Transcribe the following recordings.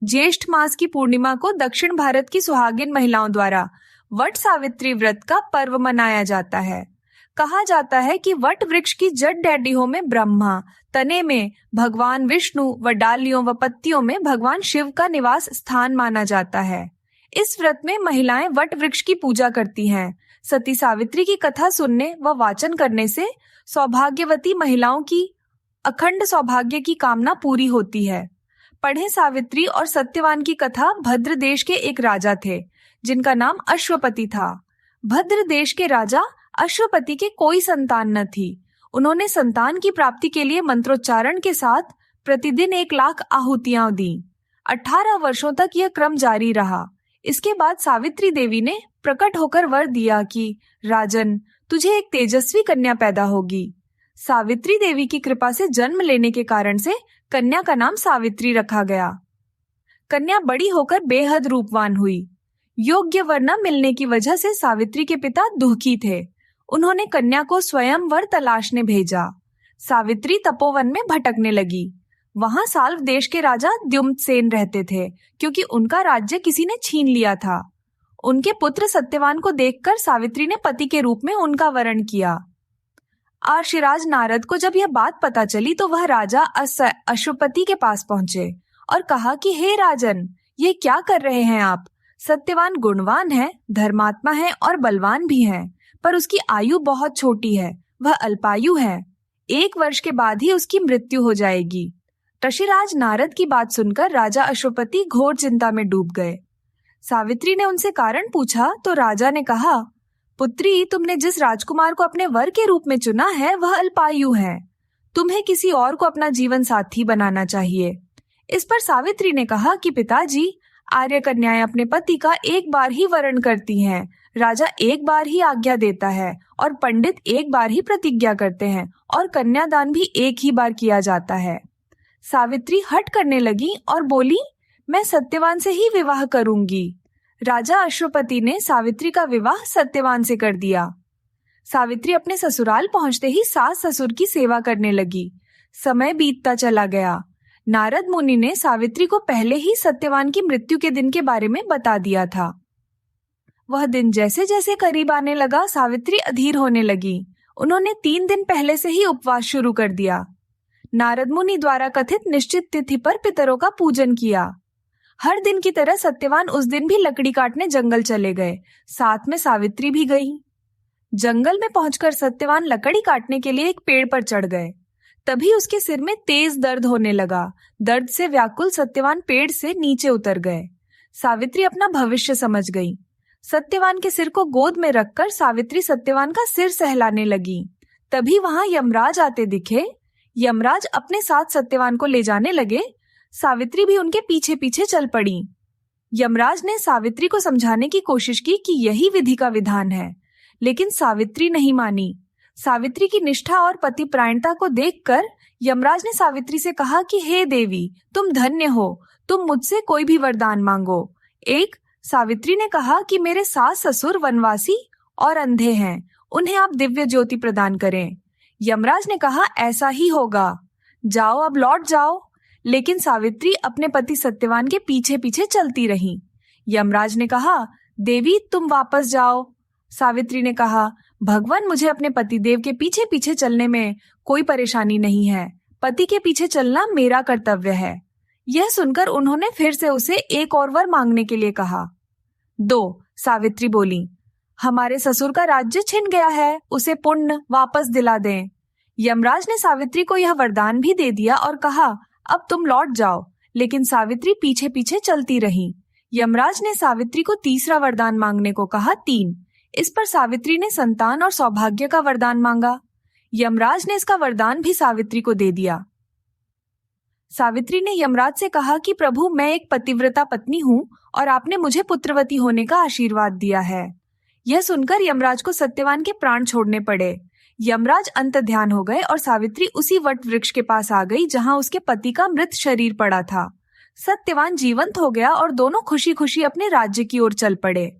ज्येष्ठ मास की पूर्णिमा को दक्षिण भारत की सुहागिन महिलाओं द्वारा वट सावित्री व्रत का पर्व मनाया जाता है। कहा जाता है कि वट वृक्ष की जड़ डंडियों में ब्रह्मा, तने में भगवान विष्णु व डालियों व पत्तियों में भगवान शिव का निवास स्थान माना जाता है। इस व्रत में महिलाएं वट वृक्ष की पूजा करती हैं। सती सावित्री की कथा सुनने व वाचन करने से सौभाग्यवती महिलाओं की अखंड सौभाग्य की कामना पूरी होती है। पढ़े सावित्री और सत्यवान की कथा। भद्र देश के एक राजा थे जिनका नाम अश्वपति था। भद्र देश के राजा अश्वपति के कोई संतान न थी। उन्होंने संतान की प्राप्ति के लिए मंत्रोच्चारण के साथ प्रतिदिन 1,00,000 आहुतियां दी। 18 वर्षों तक यह क्रम जारी रहा। इसके बाद सावित्री देवी ने प्रकट होकर वर दिया कि राजन, तुझे एक तेजस्वी कन्या पैदा होगी। सावित्री देवी की कृपा से जन्म लेने के कारण से कन्या का नाम सावित्री रखा गया। कन्या बड़ी होकर बेहद रूपवान हुई। योग्य वर न मिलने की वजह से सावित्री के पिता दुखी थे। उन्होंने कन्या को स्वयं वर तलाशने भेजा। सावित्री तपोवन में भटकने लगी। वहां साल्व देश के राजा द्युम्नसेन रहते थे, क्योंकि उनका राज्य किसी ने छीन लिया था। उनके पुत्र सत्यवान को देखकर सावित्री ने पति के रूप में उनका वरण किया। आर्षिराज नारद को जब यह बात पता चली तो वह राजा अश्वपति के पास पहुंचे और कहा कि हे राजन, ये क्या कर रहे हैं आप? सत्यवान गुणवान है, धर्मात्मा है और बलवान भी है, पर उसकी आयु बहुत छोटी है। वह अल्पायु है। 1 वर्ष के बाद ही उसकी मृत्यु हो जाएगी। ऋषिराज नारद की बात सुनकर राजा अश्वपति घोर चिंता में डूब गए। सावित्री ने उनसे कारण पूछा तो राजा ने कहा, पुत्री, तुमने जिस राजकुमार को अपने वर के रूप में चुना है वह अल्पायु है। तुम्हें किसी और को अपना जीवन साथी बनाना चाहिए। इस पर सावित्री ने कहा कि पिताजी, आर्य कन्याएं अपने पति का एक बार ही वरण करती हैं। राजा एक बार ही आज्ञा देता है और पंडित एक बार ही प्रतिज्ञा करते हैं और कन्यादान भी एक ही बार किया जाता है। सावित्री हट करने लगी और बोली, मैं सत्यवान से ही विवाह करूंगी। राजा अश्वपति ने सावित्री का विवाह सत्यवान से कर दिया। सावित्री अपने ससुराल पहुंचते ही सास ससुर की सेवा करने लगी। समय बीतता चला गया। नारद मुनि ने सावित्री को पहले ही सत्यवान की मृत्यु के दिन के बारे में बता दिया था। वह दिन जैसे जैसे करीब आने लगा, सावित्री अधीर होने लगी। उन्होंने 3 दिन पहले से ही उपवास शुरू कर दिया। नारद मुनि द्वारा कथित निश्चित तिथि पर पितरों का पूजन किया। हर दिन की तरह सत्यवान उस दिन भी लकड़ी काटने जंगल चले गए। साथ में सावित्री भी गई। जंगल में पहुंचकर सत्यवान लकड़ी काटने के लिए एक पेड़ पर चढ़ गए। तभी उसके सिर में तेज दर्द होने लगा। दर्द से व्याकुल सत्यवान पेड़ से नीचे उतर गए। सावित्री अपना भविष्य समझ गई। सत्यवान के सिर को गोद में रखकर सावित्री सत्यवान का सिर सहलाने लगी। तभी वहां यमराज आते दिखे। यमराज अपने साथ सत्यवान को ले जाने लगे। सावित्री भी उनके पीछे पीछे चल पड़ी। यमराज ने सावित्री को समझाने की कोशिश की कि यही विधि का विधान है, लेकिन सावित्री नहीं मानी। सावित्री की निष्ठा और पतिपरायणता को देखकर यमराज ने सावित्री से कहा कि हे देवी, तुम धन्य हो, तुम मुझसे कोई भी वरदान मांगो। सावित्री ने कहा कि मेरे सास ससुर वनवासी और अंधे हैं, उन्हें आप दिव्य ज्योति प्रदान करें। यमराज ने कहा, ऐसा ही होगा, जाओ अब लौट जाओ। लेकिन सावित्री अपने पति सत्यवान के पीछे पीछे चलती रही। यमराज ने कहा, देवी तुम वापस जाओ। सावित्री ने कहा, भगवान, मुझे अपने पति देव के पीछे पीछे चलने में कोई परेशानी नहीं है। पति के पीछे चलना मेरा कर्तव्य है। यह सुनकर उन्होंने फिर से उसे एक और वर मांगने के लिए कहा। 2 सावित्री बोली, हमारे ससुर का राज्य छिन गया है, उसे पुण्य वापस दिला दें। यमराज ने सावित्री को यह वरदान भी दे दिया और कहा, अब तुम लौट जाओ। लेकिन सावित्री पीछे पीछे चलती रही। यमराज ने सावित्री को तीसरा वरदान मांगने को कहा, 3। इस पर सावित्री ने संतान और सौभाग्य का वरदान मांगा। यमराज ने इसका वरदान भी सावित्री को दे दिया। सावित्री ने यमराज से कहा कि प्रभु, मैं एक पतिव्रता पत्नी हूँ और आपने मुझे पुत्रवती होने का आशीर्वाद दिया है। यह सुनकर यमराज को सत्यवान के प्राण छोड़ने पड़े। यमराज अंत ध्यान हो गए और सावित्री उसी वट वृक्ष के पास आ गई जहां उसके पति का मृत शरीर पड़ा था। सत्यवान जीवंत हो गया और दोनों खुशी खुशी अपने राज्य की ओर चल पड़े।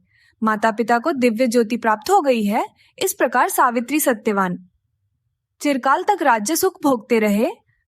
माता पिता को दिव्य ज्योति प्राप्त हो गई है। इस प्रकार सावित्री सत्यवान चिरकाल तक राज्य सुख भोगते रहे।